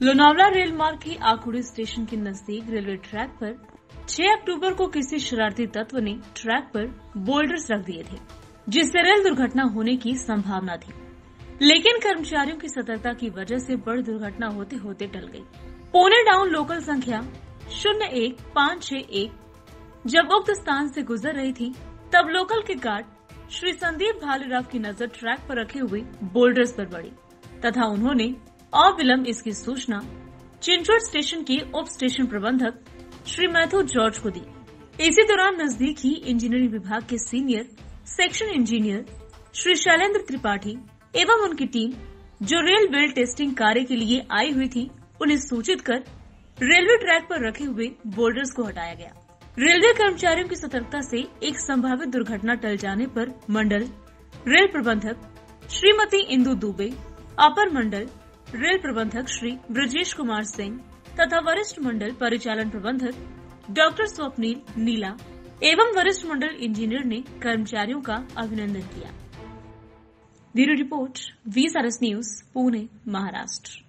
Lonavala rail मार्ग की आकुड़ी station के नजदीक रेलवे ट्रैक पर 6 अक्टूबर को किसी शरारती तत्व ने ट्रैक पर बोल्डर्स रख दिए थे, जिससे रेल दुर्घटना होने की संभावना थी। लेकिन कर्मचारियों की सतर्कता की वजह से बड़ी दुर्घटना होते होते टल गई। पुणे डाउन लोकल संख्या 01561 जब उक्त स्थान से गुजर रही थी, तब लोकल के गार्ड श्री संदीप भालेराव की नजर ट्रैक पर रखे हुए बोल्डर्स पर पड़ी तथा उन्होंने अविलंब इसकी सूचना चिंचवड स्टेशन के उप स्टेशन प्रबंधक श्री मैथ्यू जॉर्ज को दी। इसी दौरान नजदीक ही इंजीनियरिंग विभाग के senior section engineer Shri Shailendra Tripathi एवं उनकी टीम जो रेल वेल टेस्टिंग कार्य के लिए आई हुई थी, उन्हें सूचित कर रेलवे ट्रैक पर रखे हुए बोल्डर्स को हटाया गया। रेलवे कर्मचारियों की सतर्कता से एक संभावित दुर्घटना टल जाने पर मंडल रेल प्रबंधक श्रीमती इंदु दुबे, अपर मंडल रेल प्रबंधक श्री ब्रजेश कुमार सिंह तथा वरिष्ठ मंडल परिचालन प्रबंधक डॉक्टर स्वप्नील नीला एवं वरिष्ठ मंडल इंजीनियर ने कर्मचारियों का अभिनंदन किया। Bureau report, VSRS news, Pune, Maharashtra.